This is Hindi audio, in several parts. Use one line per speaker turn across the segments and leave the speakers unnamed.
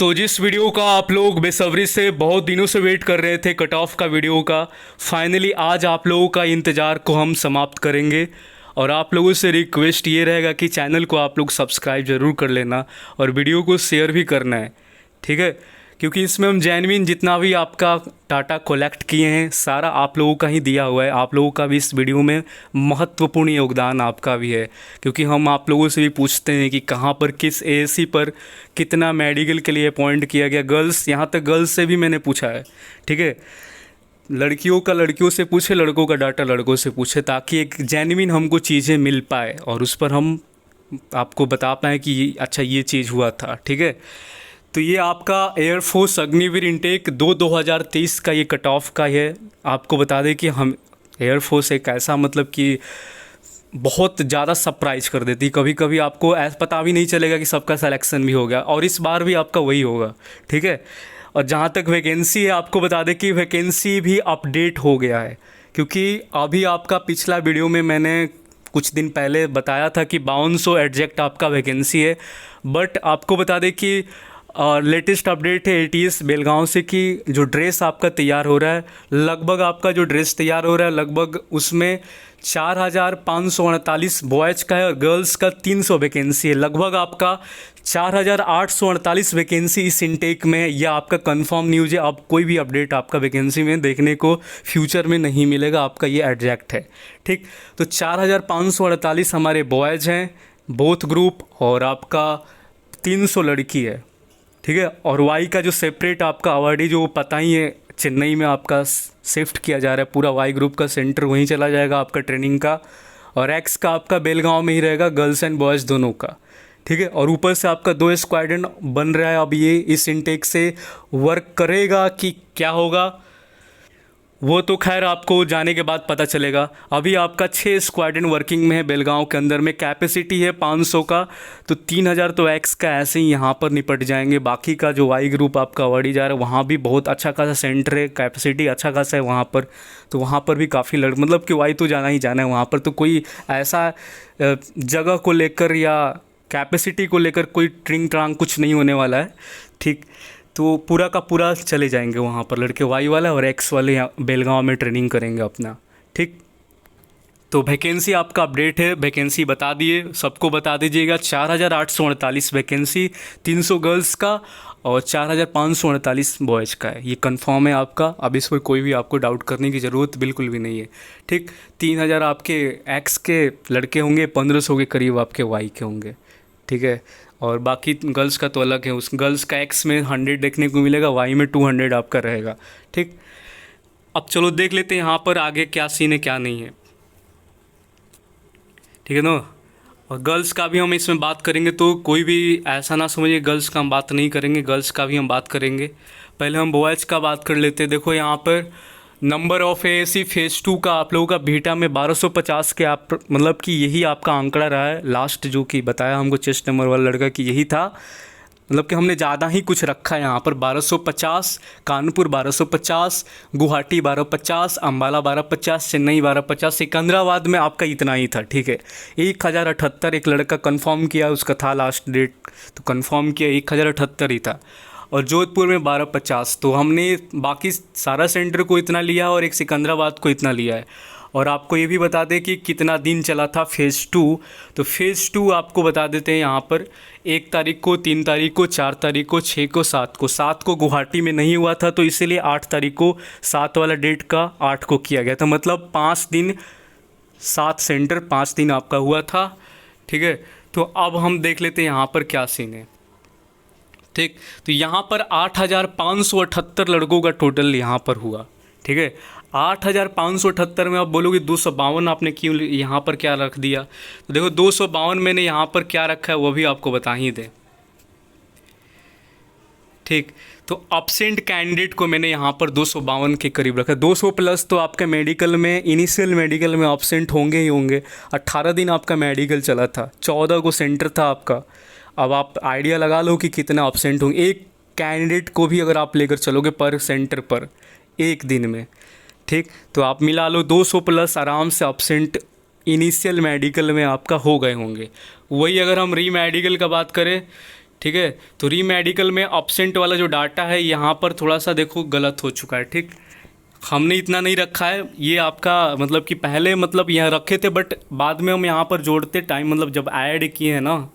तो जिस वीडियो का आप लोग बेसब्री से बहुत दिनों से वेट कर रहे थे, कट ऑफ का वीडियो का, फाइनली आज आप लोगों का इंतज़ार को हम समाप्त करेंगे। और आप लोगों से रिक्वेस्ट ये रहेगा कि चैनल को आप लोग सब्सक्राइब ज़रूर कर लेना और वीडियो को शेयर भी करना है, ठीक है। क्योंकि इसमें हम जेन्युइन जितना भी आपका डाटा कलेक्ट किए हैं सारा आप लोगों का ही दिया हुआ है। आप लोगों का भी इस वीडियो में महत्वपूर्ण योगदान आपका भी है, क्योंकि हम आप लोगों से भी पूछते हैं कि कहाँ पर किस एएससी पर कितना मेडिकल के लिए अपॉइंट किया गया। गर्ल्स, यहाँ तक गर्ल्स से भी मैंने पूछा है, ठीक है। लड़कियों का लड़कियों से पूछे, लड़कों का डाटा लड़कों से पूछे, ताकि एक जेन्युइन हमको चीज़ें मिल पाए और उस पर हम आपको बता पाएँ कि अच्छा ये चीज़ हुआ था, ठीक है। तो ये आपका एयरफोर्स अग्निवीर इनटेक 2023 का ये कट ऑफ का है। आपको बता दें कि हम एयरफोर्स एक ऐसा मतलब कि बहुत ज़्यादा सरप्राइज कर देती, कभी कभी आपको ऐसा पता भी नहीं चलेगा कि सबका सिलेक्शन भी हो गया, और इस बार भी आपका वही होगा, ठीक है। और जहाँ तक वैकेंसी है, आपको बता दें कि वैकेंसी भी अपडेट हो गया है, क्योंकि अभी आपका पिछला वीडियो में मैंने कुछ दिन पहले बताया था कि 5200 एग्जैक्ट आपका वैकेंसी है। बट आपको बता दें कि लेटेस्ट अपडेट है एटीएस बेलगांव से कि जो ड्रेस आपका तैयार हो रहा है, लगभग आपका जो ड्रेस तैयार हो रहा है लगभग उसमें 4548 बॉयज़ का है और गर्ल्स का 300 वैकेंसी है। लगभग आपका 4848 वैकेंसी इस इनटेक में, यह आपका कंफर्म न्यूज़ है। अब कोई भी अपडेट आपका वैकेंसी में देखने को फ्यूचर में नहीं मिलेगा, आपका ये एग्जैक्ट है, ठीक। तो 4548 हमारे बॉयज़ हैं बोथ ग्रुप, और आपका 300 लड़की है, ठीक है। और वाई का जो सेपरेट आपका अवार्डी जो पता ही है, चेन्नई में आपका शिफ्ट किया जा रहा है, पूरा वाई ग्रुप का सेंटर वहीं चला जाएगा आपका ट्रेनिंग का। और एक्स का आपका बेलगांव में ही रहेगा, गर्ल्स एंड बॉयज़ दोनों का, ठीक है। और ऊपर से आपका 2 स्क्वाड्रन बन रहा है। अब ये इस इनटेक से वर्क करेगा कि क्या होगा वो तो खैर आपको जाने के बाद पता चलेगा। अभी आपका 6 स्क्वाड्रन वर्किंग में है बेलगांव के अंदर में, कैपेसिटी है 500 का, तो 3000 तो एक्स का ऐसे ही यहाँ पर निपट जाएंगे। बाकी का जो वाई ग्रुप आपका अवार्डी जा रहा है वहाँ भी बहुत अच्छा खासा सेंटर है, कैपेसिटी अच्छा खासा है वहाँ पर, तो वहाँ पर भी काफ़ी मतलब कि वाई तो जाना ही जाना है वहाँ पर। तो कोई ऐसा जगह को लेकर या कैपेसिटी को लेकर कोई ट्रिंग ट्रांग कुछ नहीं होने वाला है, ठीक। तो पूरा का पूरा चले जाएंगे वहाँ पर लड़के, वाई वाला और एक्स वाले यहाँ बेलगांव में ट्रेनिंग करेंगे अपना, ठीक। तो वैकेंसी आपका अपडेट है, वैकेंसी बता दिए, सबको बता दीजिएगा। 4848 वैकेंसी, 300 गर्ल्स का और 4548 बॉयज़ का है, ये कंफर्म है आपका। अब इस पर कोई भी आपको डाउट करने की ज़रूरत बिल्कुल भी नहीं है, ठीक। 3000 आपके एक्स के लड़के होंगे, 1500 के करीब आपके वाई के होंगे, ठीक है। और बाकी गर्ल्स का तो अलग है, उस गर्ल्स का एक्स में 100 देखने को मिलेगा, वाई में 200 आपका रहेगा, ठीक। अब चलो देख लेते हैं यहाँ पर आगे क्या सीन है क्या नहीं है, ठीक है ना। और गर्ल्स का भी हम इसमें बात करेंगे, तो कोई भी ऐसा ना समझिए गर्ल्स का हम बात नहीं करेंगे, गर्ल्स का भी हम बात करेंगे। पहले हम बॉयज़ का बात कर लेते हैं। देखो यहाँ पर नंबर ऑफ एएससी फेज़ 2 का आप लोगों का बीटा में 1250 के आप मतलब कि यही आपका आंकड़ा रहा है लास्ट, जो कि बताया हमको चेस्ट नंबर वाला लड़का कि यही था। मतलब कि हमने ज़्यादा ही कुछ रखा है यहाँ पर। 1250, कानपुर 1250, गुवाहाटी 1250, अम्बाला 1250, चेन्नई 1250, सिकंदराबाद में आपका इतना ही था, ठीक है। 1078 एक लड़का कंफर्म किया, उसका था लास्ट डेट, तो कंफर्म किया 1078 ही था। और जोधपुर में 1250, तो हमने बाकी सारा सेंटर को इतना लिया और एक सिकंदराबाद को इतना लिया है। और आपको ये भी बता दें कि कितना दिन चला था फेज़ 2, तो फेज़ 2 आपको बता देते हैं यहाँ पर 1 तारीख को, 3 तारीख को, 4 तारीख को, 6 को, 7 को। 7 को गुवाहाटी में नहीं हुआ था, तो इसीलिए 8 तारीख को 7 वाला डेट का 8 को किया गया था। मतलब 5 दिन 7 सेंटर 5 दिन आपका हुआ था, ठीक है। तो अब हम देख लेते हैं यहाँ पर क्या सीन है, ठीक। तो यहाँ पर 8578 लड़कों का टोटल यहाँ पर हुआ, ठीक है। 8578 में आप बोलोगे 252 आपने क्यों यहाँ पर क्या रख दिया, तो देखो 252 मैंने यहाँ पर क्या रखा है वो भी आपको बता ही दें, ठीक। तो अब्सेंट कैंडिडेट को मैंने यहाँ पर 252 के करीब रखा। 200 प्लस तो आपका मेडिकल में, इनिशियल मेडिकल में अब्सेंट होंगे ही होंगे। 18 दिन आपका मेडिकल चला था, 14 को सेंटर था आपका। अब आप आइडिया लगा लो कि कितना अब्सेंट होंगे एक कैंडिडेट को भी अगर आप लेकर चलोगे पर सेंटर पर एक दिन में, ठीक। तो आप मिला लो 200 प्लस आराम से अब्सेंट इनिशियल मेडिकल में आपका हो गए होंगे। वही अगर हम री मेडिकल का बात करें ठीक है। तो री मेडिकल में ऑब्सेंट वाला जो डाटा है यहाँ पर थोड़ा सा देखो गलत हो चुका है, ठीक। हमने इतना नहीं रखा है, ये आपका मतलब कि पहले मतलब यहाँ रखे थे, बट बाद में हम यहाँ पर जोड़ते टाइम मतलब जब ऐड किए हैं ना,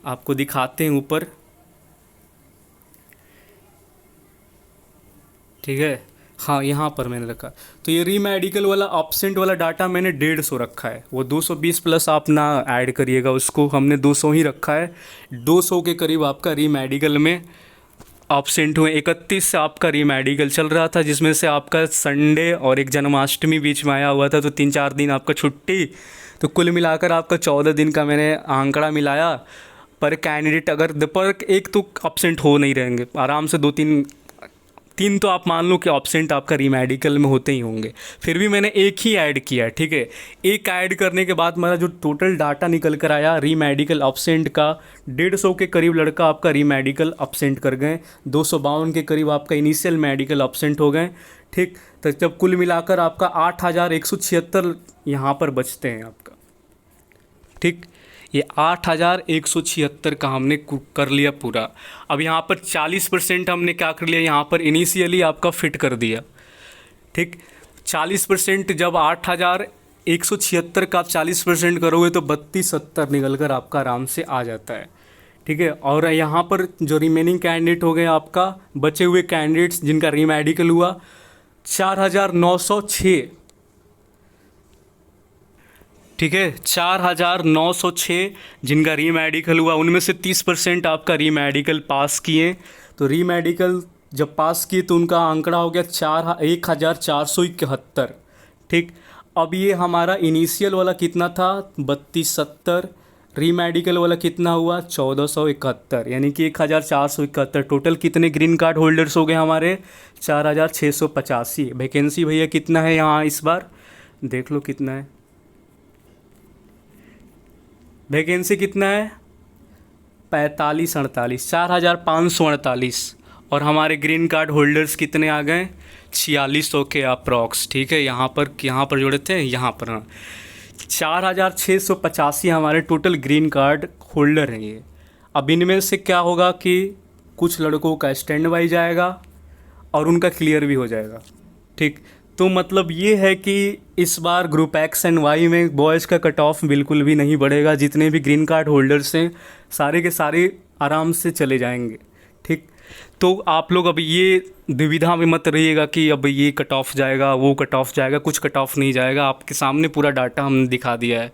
आपको दिखाते हैं ऊपर, ठीक है। हाँ, यहाँ पर मैंने रखा। तो ये री मेडिकल वाला ऑब्सेंट वाला डाटा मैंने 150 रखा है, वो 220 प्लस आप ना ऐड करिएगा उसको, हमने 200 ही रखा है। 200 के करीब आपका री मेडिकल में ऑब्सेंट हुए। 31 से आपका री मेडिकल चल रहा था, जिसमें से आपका संडे और एक जन्माष्टमी बीच में आया हुआ था, तो 3-4 दिन आपका छुट्टी। तो कुल मिलाकर आपका 14 दिन का मैंने आंकड़ा मिलाया। पर कैंडिडेट अगर पर एक तो ऑब्सेंट हो नहीं रहेंगे, आराम से 2-3 तो आप मान लो कि ऑब्सेंट आपका री मेडिकल में होते ही होंगे। फिर भी मैंने एक ही ऐड किया है, ठीक है। एक ऐड करने के बाद मेरा जो टोटल डाटा निकल कर आया री मेडिकल ऑब्सेंट का, 150 के करीब लड़का आपका री मेडिकल ऑब्सेंट कर गए, 252 के करीब आपका इनिशियल मेडिकल ऑब्सेंट हो गए, ठीक। तो जब कुल मिलाकर आपका 8176 यहाँ पर बचते हैं आपका, ठीक। ये 8176 का हमने कर लिया पूरा। अब यहाँ पर 40% हमने क्या कर लिया, यहाँ पर इनिशियली आपका फिट कर दिया, ठीक। 40% जब 8176 का आप 40% करोगे तो 3270 निकल कर आपका आराम से आ जाता है, ठीक है। और यहाँ पर जो रिमेनिंग कैंडिडेट हो गए आपका, बचे हुए कैंडिडेट्स जिनका री मेडिकल हुआ 4906, ठीक है। 4906 जिनका री मेडिकल हुआ, उनमें से 30% आपका री मेडिकल पास किए। तो री मेडिकल जब पास किए तो उनका आंकड़ा हो गया 1471, ठीक। अब ये हमारा इनिशियल वाला कितना था 3270, री मेडिकल वाला कितना हुआ 1471, यानी कि 1471। टोटल कितने ग्रीन कार्ड होल्डर्स हो गए हमारे 4685। वैकेंसी भैया कितना है यहाँ इस बार देख लो कितना है, वैकेंसी कितना है 4548, 4548। और हमारे ग्रीन कार्ड होल्डर्स कितने आ गए 4600 के अप्रॉक्स, ठीक है। यहाँ पर जोड़े थे यहाँ पर, हाँ 4685 हमारे टोटल ग्रीन कार्ड होल्डर हैं ये। अब इनमें से क्या होगा कि कुछ लड़कों का स्टैंड बाई जाएगा और उनका क्लियर भी हो जाएगा, ठीक। तो मतलब ये है कि इस बार ग्रुप एक्स एंड वाई में बॉयज़ का कट ऑफ बिल्कुल भी नहीं बढ़ेगा। जितने भी ग्रीन कार्ड होल्डर्स हैं सारे के सारे आराम से चले जाएंगे, ठीक। तो आप लोग अब ये दुविधा में मत रहिएगा कि अब ये कट ऑफ जाएगा वो कट ऑफ जाएगा, कुछ कट ऑफ नहीं जाएगा। आपके सामने पूरा डाटा हमने दिखा दिया है,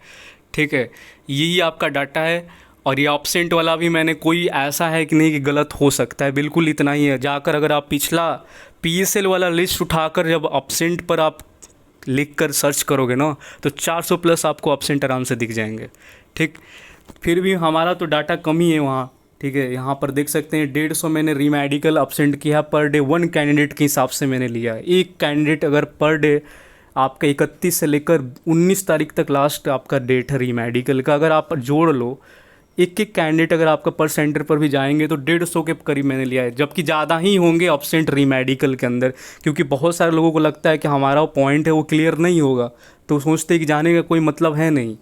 ठीक है। यही आपका डाटा है। और ये ऑब्सेंट वाला भी मैंने कोई ऐसा है कि नहीं कि गलत हो सकता है, बिल्कुल इतना ही है। जाकर अगर आप पिछला PSL वाला लिस्ट उठाकर जब ऑब्सेंट पर आप लिख कर सर्च करोगे ना तो 400 प्लस आपको ऑब्सेंट आराम से दिख जाएंगे, ठीक। फिर भी हमारा तो डाटा कम ही है वहाँ, ठीक है। यहाँ पर देख सकते हैं 150 मैंने री मेडिकल ऑब्सेंट किया पर डे, 1 कैंडिडेट के हिसाब से मैंने लिया है। एक कैंडिडेट अगर पर डे आपका 31 से लेकर 19 तारीख तक लास्ट आपका डेट है री मेडिकल का, अगर आप जोड़ लो एक कैंडिडेट अगर आपका पर सेंटर पर भी जाएंगे तो 150 के करीब मैंने लिया है, जबकि ज़्यादा ही होंगे ऑब्सेंट री मेडिकल के अंदर। क्योंकि बहुत सारे लोगों को लगता है कि हमारा वो पॉइंट है वो क्लियर नहीं होगा, तो सोचते हैं कि जाने का कोई मतलब है नहीं,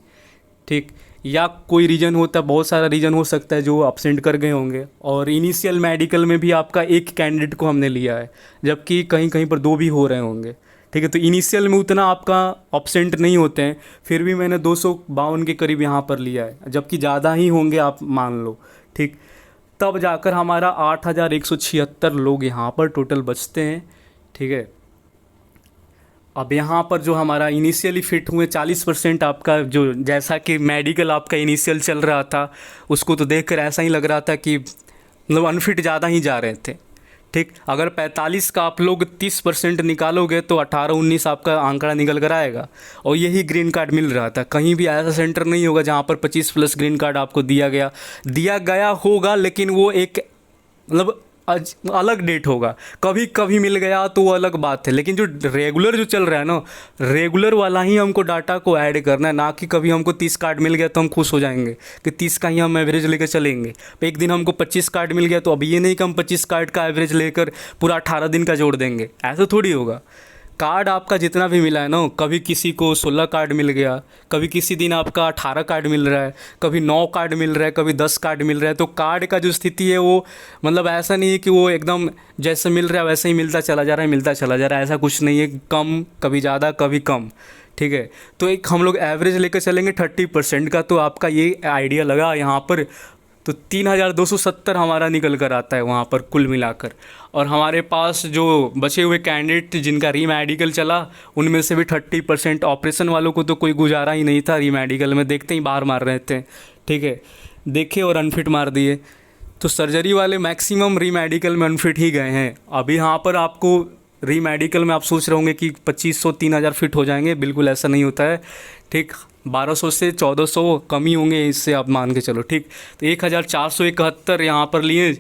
ठीक। या कोई रीज़न होता है, बहुत सारा रीज़न हो सकता है जो ऑब्सेंट कर गए होंगे। और इनिशियल मेडिकल में भी आपका एक कैंडिडेट को हमने लिया है, जबकि कहीं कहीं पर 2 भी हो रहे होंगे, ठीक है। तो इनिशियल में उतना आपका ऑब्सेंट नहीं होते हैं, फिर भी मैंने 252 के करीब यहाँ पर लिया है, जबकि ज़्यादा ही होंगे आप मान लो, ठीक। तब जाकर हमारा 8176 लोग यहाँ पर टोटल बचते हैं, ठीक है। अब यहाँ पर जो हमारा इनिशियली फिट हुए 40% आपका, जो जैसा कि मेडिकल आपका इनिशियल चल रहा था उसको तो देखकर ऐसा ही लग रहा था कि मतलब अनफिट ज़्यादा ही जा रहे थे, ठीक। अगर 45 का आप लोग 30% निकालोगे तो 18-19 आपका आंकड़ा निकल कर आएगा। और यही ग्रीन कार्ड मिल रहा था, कहीं भी ऐसा सेंटर नहीं होगा जहाँ पर 25 प्लस ग्रीन कार्ड आपको दिया गया होगा, लेकिन वो एक मतलब अलग डेट होगा। कभी कभी मिल गया तो वो अलग बात है, लेकिन जो रेगुलर जो चल रहा है ना, रेगुलर वाला ही हमको डाटा को ऐड करना है, ना कि कभी हमको 30 कार्ड मिल गया तो हम खुश हो जाएंगे कि 30 का ही हम एवरेज लेकर चलेंगे। एक दिन हमको 25 कार्ड मिल गया तो अब ये नहीं कि हम 25 कार्ड का एवरेज लेकर पूरा 18 दिन का जोड़ देंगे, ऐसा थोड़ी होगा। कार्ड आपका जितना भी मिला है ना, कभी किसी को 16 कार्ड मिल गया, कभी किसी दिन आपका 18 कार्ड मिल रहा है, कभी 9 कार्ड मिल रहा है, कभी 10 कार्ड मिल रहा है। तो कार्ड का जो स्थिति है वो मतलब ऐसा नहीं है कि वो एकदम जैसे मिल रहा है वैसे ही मिलता चला जा रहा है, मिलता चला जा रहा है, ऐसा कुछ नहीं है। कम कभी ज़्यादा कभी कम, ठीक है। तो एक हम लोग एवरेज लेकर चलेंगे 30% का, तो आपका ये आइडिया लगा यहाँ पर। तो 3270 हमारा निकल कर आता है वहाँ पर कुल मिलाकर। और हमारे पास जो बचे हुए कैंडिडेट जिनका रीमेडिकल चला, उनमें से भी 30%, ऑपरेशन वालों को तो कोई गुजारा ही नहीं था रीमेडिकल में, देखते ही बाहर मार रहे थे, ठीक है, देखे और अनफिट मार दिए। तो सर्जरी वाले मैक्सिमम रीमेडिकल में अनफिट ही गए हैं। अभी यहाँ पर आपको रीमेडिकल में आप सोच रहे होंगे कि 2500-3000 फिट हो जाएंगे, बिल्कुल ऐसा नहीं होता है, ठीक। 1200 से 1400 कम ही होंगे, इससे आप मान के चलो, ठीक। तो 1471 यहाँ पर लिए,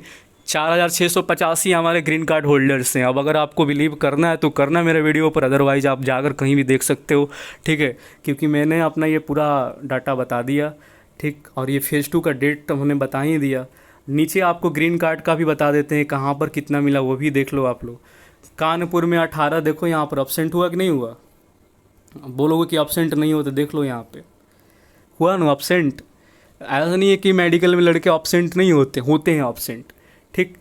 4685 हमारे ग्रीन कार्ड होल्डर्स हैं। अब अगर आपको बिलीव करना है तो करना मेरे वीडियो पर, अदरवाइज़ आप जाकर कहीं भी देख सकते हो, ठीक है, क्योंकि मैंने अपना ये पूरा डाटा बता दिया, ठीक। और ये फेज़ 2 का डेट तो हमने बता ही दिया। नीचे आपको ग्रीन कार्ड का भी बता देते हैं, कहाँ पर कितना मिला वो भी देख लो आप लोग। कानपुर में 18, देखो यहाँ पर एब्सेंट हुआ कि नहीं हुआ। बोलोगे कि एब्सेंट नहीं हो तो देख लो यहाँ पे हुआ ना एब्सेंट। ऐसा नहीं है कि मेडिकल में लड़के एब्सेंट नहीं होते, होते हैं एब्सेंट, ठीक।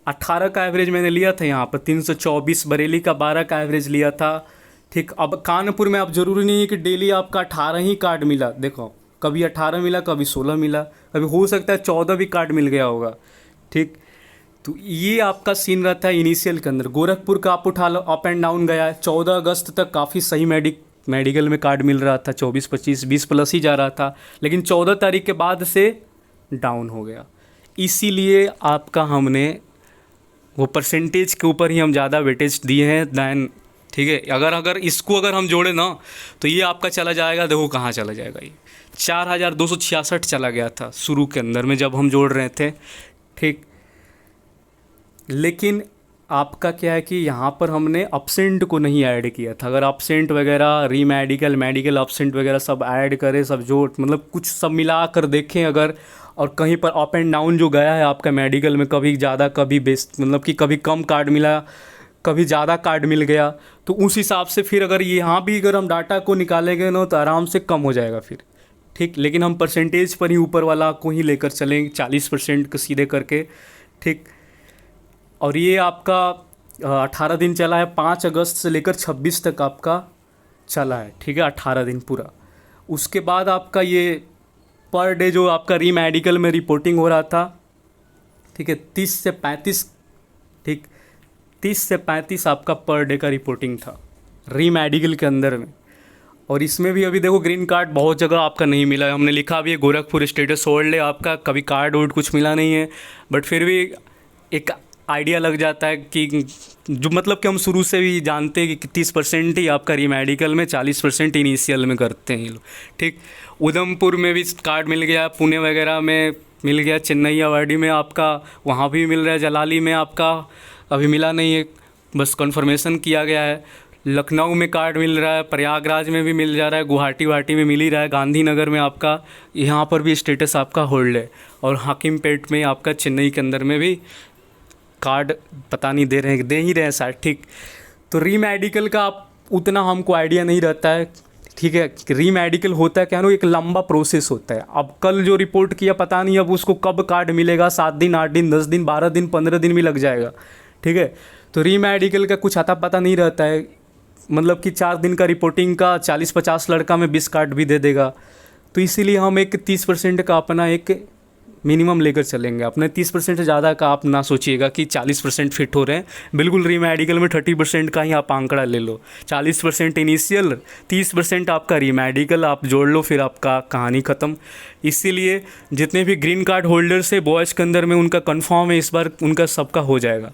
18 का एवरेज मैंने लिया था यहाँ पर, 324। बरेली का 12 का एवरेज लिया था, ठीक। अब कानपुर में अब ज़रूरी नहीं है कि डेली आपका 18 ही कार्ड मिला, देखो कभी 18 मिला, कभी 16 मिला, कभी हो सकता है 14 भी कार्ड मिल गया होगा, ठीक। तो ये आपका सीन रहता है इनिशियल के अंदर। गोरखपुर का आप उठा लो, अप एंड डाउन गया है। 14 अगस्त तक काफ़ी सही मेडिकल में कार्ड मिल रहा था, 24, 25, 20 प्लस ही जा रहा था, लेकिन 14 तारीख के बाद से डाउन हो गया। इसीलिए आपका हमने वो परसेंटेज के ऊपर ही हम ज़्यादा वेटेज दिए हैं दैन, ठीक है। अगर इसको अगर हम जोड़े ना तो ये आपका चला जाएगा, देखो कहाँ चला जाएगा, ये 4266 चला गया था शुरू के अंदर में जब हम जोड़ रहे थे, ठीक। लेकिन आपका क्या है कि यहाँ पर हमने अपसेंट को नहीं ऐड किया था। अगर अपसेंट वगैरह रीमेडिकल मेडिकल अपसेंट वगैरह सब ऐड करें, सब जो मतलब कुछ सब मिला कर देखें अगर, और कहीं पर अप एंड डाउन जो गया है आपका मेडिकल में, कभी ज़्यादा कभी बेस्ट, मतलब कि कभी कम कार्ड मिला, कभी ज़्यादा कार्ड मिल गया, तो उस हिसाब से फिर अगर यहाँ भी अगर हम डाटा को निकालेंगे ना तो आराम से कम हो जाएगा फिर, ठीक। लेकिन हम परसेंटेज पर ही ऊपर वाला को ही लेकर चलेंगे 40% को सीधे करके, ठीक। और ये आपका 18 दिन चला है, 5 अगस्त से लेकर 26 तक आपका चला है, ठीक है, 18 दिन पूरा। उसके बाद आपका ये पर डे जो आपका रीमेडिकल में रिपोर्टिंग हो रहा था, ठीक है, 30 से 35, ठीक, 30 से 35 आपका पर डे का रिपोर्टिंग था रीमेडिकल के अंदर में। और इसमें भी अभी देखो ग्रीन कार्ड बहुत जगह आपका नहीं मिला है, हमने लिखा भी है गोरखपुर स्टेटस होल्ड है आपका, कभी कार्ड वोर्ड कुछ मिला नहीं है, बट फिर भी एक आइडिया लग जाता है कि जो मतलब कि हम शुरू से भी जानते हैं कि 30% ही आपका रीमेडिकल में, 40% इनिशियल में करते हैं ये लोग, ठीक। उधमपुर में भी कार्ड मिल गया, पुणे वगैरह में मिल गया, चेन्नई अवार्डी में आपका वहाँ भी मिल रहा है, जलाली में आपका अभी मिला नहीं है, बस कन्फर्मेशन किया गया है। लखनऊ में कार्ड मिल रहा है, प्रयागराज में भी मिल जा रहा है, गुवाहाटी में मिल ही रहा है, गांधीनगर में आपका यहाँ पर भी स्टेटस आपका होल्ड है, और हाकिमपेट में आपका चेन्नई के अंदर में भी कार्ड पता नहीं दे रहे हैं, दे ही रहे हैं शायद, ठीक। तो रीमेडिकल का आप उतना हमको आइडिया नहीं रहता है, ठीक है। रीमेडिकल होता है क्या ना, एक लंबा प्रोसेस होता है। अब कल जो रिपोर्ट किया पता नहीं अब उसको कब कार्ड मिलेगा, 7 दिन 8 दिन 10 दिन 12 दिन 15 दिन भी लग जाएगा, ठीक है। तो रीमेडिकल का कुछ आता पता नहीं रहता है, मतलब कि 4 दिन का रिपोर्टिंग का 40-50 लड़का में 20 कार्ड भी दे देगा। तो इसीलिए हम एक 30% का अपना एक मिनिमम लेकर चलेंगे। अपने 30% से ज़्यादा का आप ना सोचिएगा कि 40% फिट हो रहे हैं, बिल्कुल रीमेडिकल में 30% का ही आप आंकड़ा ले लो। 40% इनिशियल, 30% आपका रीमेडिकल, आप जोड़ लो, फिर आपका कहानी ख़त्म। इसीलिए जितने भी ग्रीन कार्ड होल्डर्स है बॉयज़ के अंदर में, उनका कंफर्म है इस बार, उनका सबका हो जाएगा,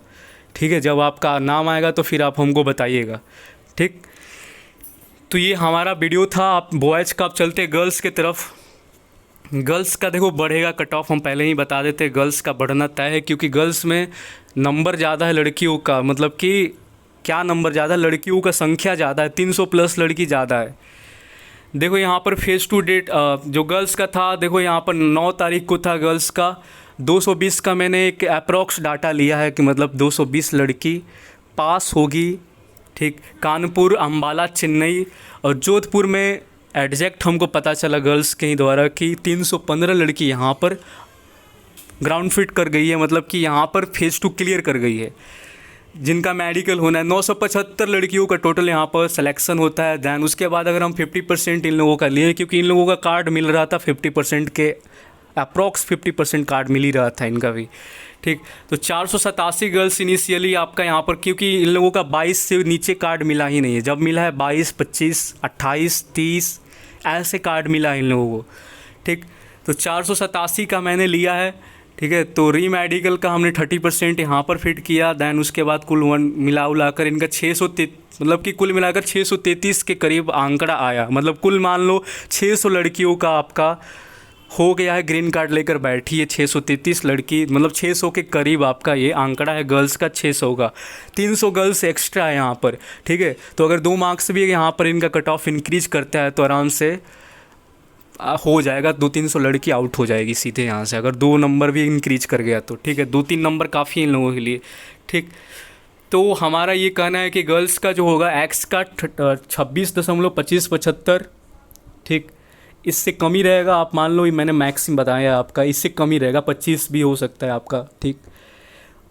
ठीक है। जब आपका नाम आएगा तो फिर आप हमको बताइएगा, ठीक। तो ये हमारा वीडियो था। आप बॉयज़ का आप चलते गर्ल्स के तरफ। गर्ल्स का देखो बढ़ेगा कट ऑफ, हम पहले ही बता देते, गर्ल्स का बढ़ना तय है, क्योंकि गर्ल्स में नंबर ज़्यादा है लड़कियों का, मतलब कि क्या नंबर ज़्यादा, लड़कियों का संख्या ज़्यादा है, 300 प्लस लड़की ज़्यादा है। देखो यहाँ पर फेज़ 2 डेट जो गर्ल्स का था, देखो यहाँ पर 9 तारीख को था गर्ल्स का। 220 का मैंने एक अप्रॉक्स डाटा लिया है कि मतलब 220 लड़की पास होगी, ठीक, कानपुर, अम्बाला, चेन्नई और जोधपुर में एग्जैक्ट हमको पता चला गर्ल्स के ही द्वारा कि 315 लड़की यहाँ पर ग्राउंड फिट कर गई है, मतलब कि यहाँ पर फेज़ 2 क्लियर कर गई है। जिनका मेडिकल होना है 975 लड़कियों का टोटल यहाँ पर सिलेक्शन होता है। दैन उसके बाद अगर हम 50% इन लोगों का लिए, क्योंकि इन लोगों का कार्ड मिल रहा था 50% के अप्रॉक्स 50% कार्ड मिल ही रहा था इनका भी, ठीक। तो 487 गर्ल्स इनिशियली आपका यहाँ पर, क्योंकि इन लोगों का 22 से नीचे कार्ड मिला ही नहीं है। जब मिला है 22, 25, 28, 30 ऐसे कार्ड मिला है इन लोगों को, ठीक। तो 487 का मैंने लिया है, ठीक है। तो री मेडिकल का हमने 30% यहाँ पर फिट किया। दैन उसके बाद कुल मिला उलाकर इनका 633, मतलब कि कुल मिलाकर 633 के करीब आंकड़ा आया। मतलब कुल मान लो 600 लड़कियों का आपका हो गया है, ग्रीन कार्ड लेकर बैठी है 633 लड़की, मतलब 600 के करीब आपका ये आंकड़ा है गर्ल्स का 600 का। 300 गर्ल्स एक्स्ट्रा है यहाँ पर, ठीक है। तो अगर 2 मार्क्स भी यहाँ पर इनका कट ऑफ इंक्रीज करता है तो आराम से हो जाएगा, 200-300 लड़की आउट हो जाएगी सीधे यहाँ से, अगर 2 नंबर भी इंक्रीज कर गया तो, ठीक है। 2-3 नंबर काफ़ी इन लोगों के लिए, ठीक। तो हमारा ये कहना है कि गर्ल्स का जो होगा एक्स का 26.2575, ठीक। इससे कम ही रहेगा, आप मान लो, मैंने मैक्सिमम बताया आपका, इससे कम ही रहेगा, 25 भी हो सकता है आपका, ठीक।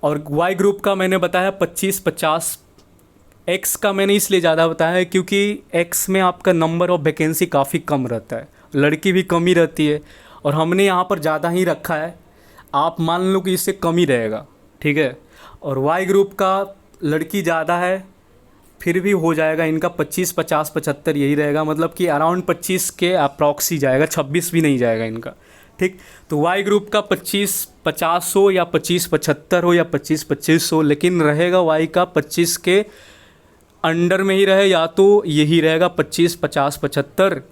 और वाई ग्रुप का मैंने बताया 25-50। एक्स का मैंने इसलिए ज़्यादा बताया है क्योंकि एक्स में आपका नंबर ऑफ वैकेंसी काफ़ी कम रहता है, लड़की भी कम ही रहती है, और हमने यहाँ पर ज़्यादा ही रखा है, आप मान लो कि इससे कम ही रहेगा, ठीक है। और वाई ग्रुप का लड़की ज़्यादा है, फिर भी हो जाएगा इनका 25, 50, 75 यही रहेगा, मतलब कि अराउंड 25 के अप्रॉक्स ही जाएगा, 26 भी नहीं जाएगा इनका, ठीक। तो वाई ग्रुप का 25-50 हो या 25-75 हो या 25-25 हो, लेकिन रहेगा वाई का 25 के अंडर में ही रहे, या तो यही रहेगा 25-50-75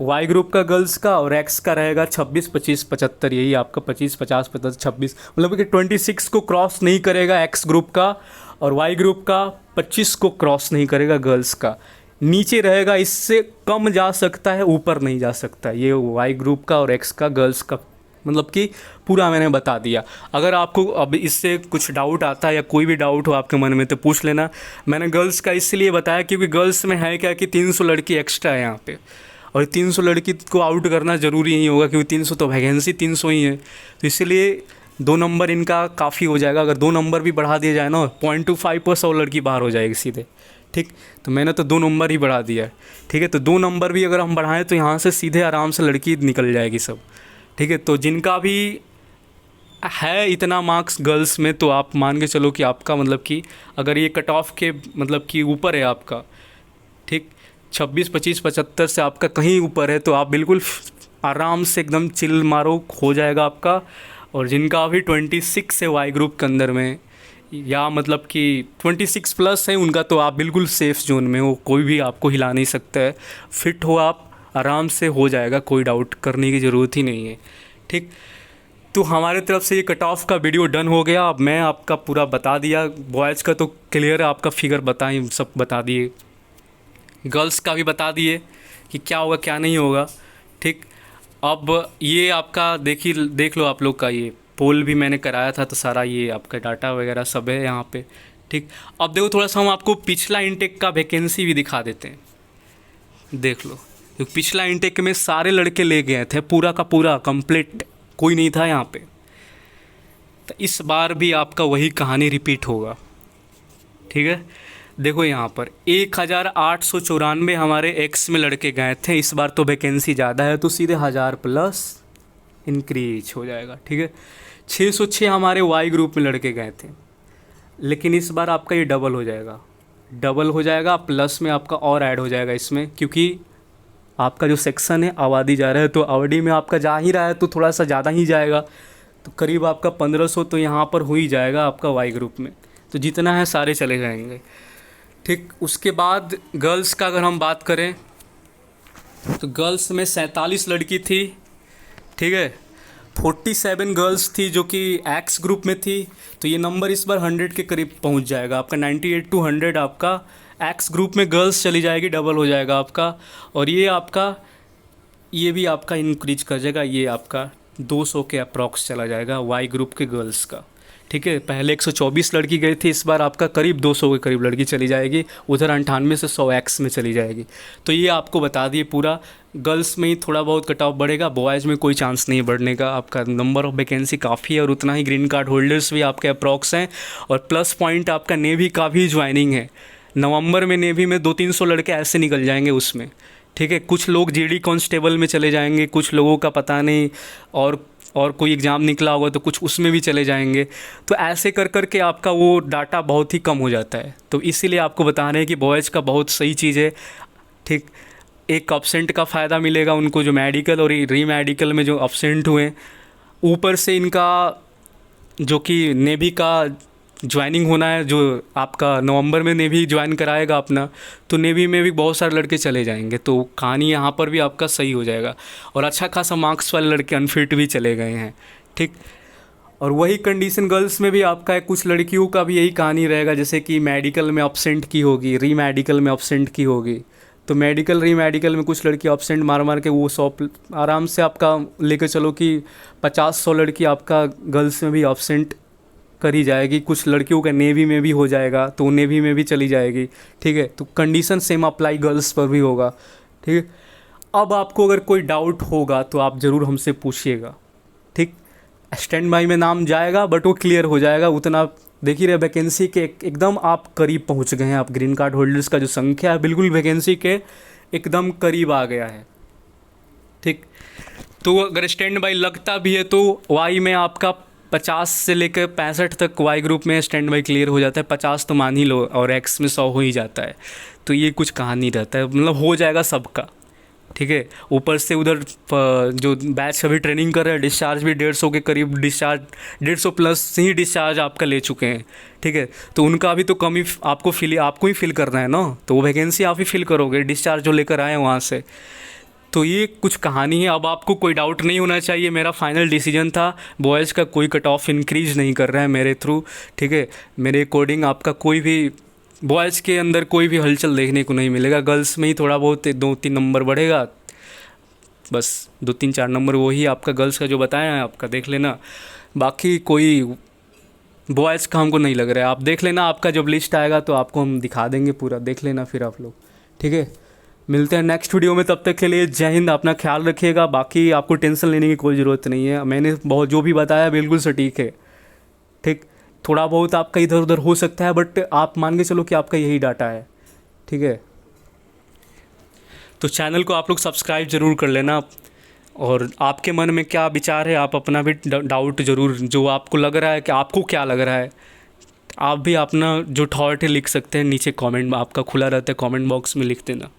वाई ग्रुप का गर्ल्स का, और एक्स का रहेगा 26-25-75, यही आपका 25-50-50-26, मतलब कि 26 को क्रॉस नहीं करेगा एक्स ग्रुप का, और वाई ग्रुप का 25 को क्रॉस नहीं करेगा गर्ल्स का, नीचे रहेगा, इससे कम जा सकता है, ऊपर नहीं जा सकता। ये वाई ग्रुप का और एक्स का गर्ल्स का, मतलब कि पूरा मैंने बता दिया। अगर आपको अब इससे कुछ डाउट आता है या कोई भी डाउट हो आपके मन में तो पूछ लेना। मैंने गर्ल्स का इसलिए बताया क्योंकि गर्ल्स में है क्या कि 300 लड़की एक्स्ट्रा है यहाँ पे, और 300 लड़की को आउट करना ज़रूरी नहीं होगा, क्योंकि 300 तो वैकेंसी 300 ही है, तो इसलिए 2 नंबर इनका काफ़ी हो जाएगा। अगर 2 नंबर भी बढ़ा दिया जाए ना, 0.25 पर 100 लड़की बाहर हो जाएगी सीधे, ठीक। तो मैंने तो 2 नंबर ही बढ़ा दिया है, ठीक है। तो 2 नंबर भी अगर हम बढ़ाएं तो यहाँ से सीधे आराम से लड़की निकल जाएगी सब, ठीक है। तो जिनका भी है इतना मार्क्स गर्ल्स में, तो आप मान के चलो कि आपका, मतलब कि अगर ये कट ऑफ के मतलब कि ऊपर है आपका, ठीक, 26, 25, 75 से आपका कहीं ऊपर है, तो आप बिल्कुल आराम से एकदम चिल मारो, हो जाएगा आपका। और जिनका अभी 26 है वाई ग्रुप के अंदर में, या मतलब कि 26 प्लस है उनका, तो आप बिल्कुल सेफ़ जोन में हो, कोई भी आपको हिला नहीं सकता है, फिट हो आप, आराम से हो जाएगा, कोई डाउट करने की ज़रूरत ही नहीं है, ठीक। तो हमारे तरफ से ये कट ऑफ का वीडियो डन हो गया। अब मैं आपका पूरा बता दिया, बॉयज़ का तो क्लियर है, आपका फिगर बताएं, सब बता दिए, गर्ल्स का भी बता दिए कि क्या होगा क्या नहीं होगा, ठीक। अब ये आपका देख लो आप लोग का, ये पोल भी मैंने कराया था, तो सारा ये आपका डाटा वगैरह सब है यहाँ पे, ठीक। अब देखो थोड़ा सा हम आपको पिछला इंटेक का वैकेंसी भी दिखा देते हैं, देख लो। तो पिछला इंटेक में सारे लड़के ले गए थे, पूरा का पूरा कंप्लीट, कोई नहीं था यहाँ पे। तो इस बार भी आपका वही कहानी रिपीट होगा, ठीक है। देखो यहाँ पर 1894 हमारे एक्स में लड़के गए थे, इस बार तो वैकेंसी ज़्यादा है तो सीधे 1000 प्लस इंक्रीज हो जाएगा, ठीक है। 606 हमारे वाई ग्रुप में लड़के गए थे, लेकिन इस बार आपका ये डबल हो जाएगा, प्लस में आपका और ऐड हो जाएगा इसमें, क्योंकि आपका जो सेक्शन है आबादी जा रहा है, तो आबादी में आपका जा ही रहा है तो थोड़ा सा ज़्यादा ही जाएगा, तो करीब आपका 1500 तो यहाँ पर हो ही जाएगा आपका वाई ग्रुप में, तो जितना है सारे चले जाएंगे, ठीक। उसके बाद गर्ल्स का अगर हम बात करें तो गर्ल्स में 47 लड़की थी, ठीक है। 47 गर्ल्स थी जो कि एक्स ग्रुप में थी, तो ये नंबर इस बार 100 के करीब पहुंच जाएगा आपका, 98 to 100 आपका एक्स ग्रुप में गर्ल्स चली जाएगी, डबल हो जाएगा आपका। और ये भी आपका इंक्रीज कर जाएगा, ये आपका 200 के अप्रॉक्स चला जाएगा वाई ग्रुप के गर्ल्स का, ठीक है, पहले 124 लड़की गई थी, इस बार आपका करीब 200 के करीब लड़की चली जाएगी, उधर 98 से 100 एक्स में चली जाएगी। तो ये आपको बता दिए पूरा, गर्ल्स में ही थोड़ा बहुत कट ऑफ बढ़ेगा, बॉयज़ में कोई चांस नहीं है बढ़ने का। आपका नंबर ऑफ वैकेंसी काफ़ी है और उतना ही ग्रीन कार्ड होल्डर्स भी आपके अप्रॉक्स हैं। और प्लस पॉइंट आपका नेवी का भी ज्वाइनिंग है, नवंबर में नेवी में 200-300 लड़के ऐसे निकल जाएंगे उसमें। ठीक है, कुछ लोग जीडी कांस्टेबल में चले जाएंगे, कुछ लोगों का पता नहीं और कोई एग्ज़ाम निकला होगा तो कुछ उसमें भी चले जाएंगे। तो ऐसे कर कर के आपका वो डाटा बहुत ही कम हो जाता है। तो इसीलिए आपको बता रहे हैं कि बॉयज़ का बहुत सही चीज़ है। ठीक, एक अब्सेंट का फ़ायदा मिलेगा उनको, जो मेडिकल और री मेडिकल में जो अब्सेंट हुए, ऊपर से इनका जो कि नेवी का ज्वाइनिंग होना है, जो आपका नवंबर में नेवी ज्वाइन कराएगा अपना, तो नेवी में भी बहुत सारे लड़के चले जाएंगे। तो कहानी यहाँ पर भी आपका सही हो जाएगा और अच्छा खासा मार्क्स वाले लड़के अनफिट भी चले गए हैं। ठीक, और वही कंडीशन गर्ल्स में भी आपका है, कुछ लड़कियों का भी यही कहानी रहेगा, जैसे कि मेडिकल में अब्सेंट की होगी, री मेडिकल में अब्सेंट की होगी। तो मेडिकल री मेडिकल में कुछ लड़की अब्सेंट मार मार के वो 100 आराम से आपका लेकर चलो कि 50-100 लड़की आपका गर्ल्स में भी अब्सेंट करी जाएगी। कुछ लड़कियों का नेवी में भी हो जाएगा तो नेवी में भी चली जाएगी। ठीक है, तो कंडीशन सेम अप्लाई गर्ल्स पर भी होगा। ठीक है, अब आपको अगर कोई डाउट होगा तो आप ज़रूर हमसे पूछिएगा। ठीक, स्टैंड बाई में नाम जाएगा बट वो क्लियर हो जाएगा। उतना देख ही रहे, वैकेंसी के एकदम आप करीब पहुंच गए हैं। आप ग्रीन कार्ड होल्डर्स का जो संख्या है बिल्कुल वैकेंसी के एकदम करीब आ गया है। ठीक, तो अगर स्टैंड बाई लगता भी है तो वाई में आपका 50 से लेकर 65 तक वाई ग्रुप में स्टैंड बाई क्लियर हो जाता है। 50 तो मान ही लो और एक्स में 100 हो ही जाता है। तो ये कुछ कहानी रहता है, मतलब हो जाएगा सबका। ठीक है, ऊपर से उधर जो बैच अभी ट्रेनिंग कर रहे हैं, डिस्चार्ज भी 150 के करीब डिस्चार्ज, 150 प्लस ही डिस्चार्ज आपका ले चुके हैं। ठीक है, तो उनका अभी तो कमी आपको ही फिल करना है ना, तो वो वैकेंसी आप ही फिल करोगे, डिस्चार्ज जो लेकर आए हैं वहाँ से। तो ये कुछ कहानी है। अब आपको कोई डाउट नहीं होना चाहिए, मेरा फाइनल डिसीजन था। बॉयज़ का कोई कट ऑफ इंक्रीज नहीं कर रहा है मेरे थ्रू। ठीक है, मेरे अकॉर्डिंग आपका कोई भी बॉयज़ के अंदर कोई भी हलचल देखने को नहीं मिलेगा। गर्ल्स में ही थोड़ा बहुत 2-3 नंबर बढ़ेगा, बस 2-3-4 नंबर वही आपका गर्ल्स का जो बताया है आपका, देख लेना। बाकी कोई बॉयज़ का हमको नहीं लग रहा है, आप देख लेना। आपका जब लिस्ट आएगा तो आपको हम दिखा देंगे पूरा, देख लेना फिर आप लोग। ठीक है, मिलते हैं नेक्स्ट वीडियो में, तब तक के लिए जय हिंद, अपना ख्याल रखिएगा। बाकी आपको टेंशन लेने की कोई ज़रूरत नहीं है, मैंने बहुत जो भी बताया बिल्कुल सटीक है। ठीक, थोड़ा बहुत आपका इधर उधर हो सकता है बट आप मान के चलो कि आपका यही डाटा है। ठीक है, तो चैनल को आप लोग सब्सक्राइब ज़रूर कर लेना। और आपके मन में क्या विचार है, आप अपना भी डाउट ज़रूर, जो आपको लग रहा है कि आपको क्या लग रहा है, आप भी अपना जो थॉट है लिख सकते हैं नीचे कमेंट, आपका खुला रहता है, कमेंट बॉक्स में लिख देना।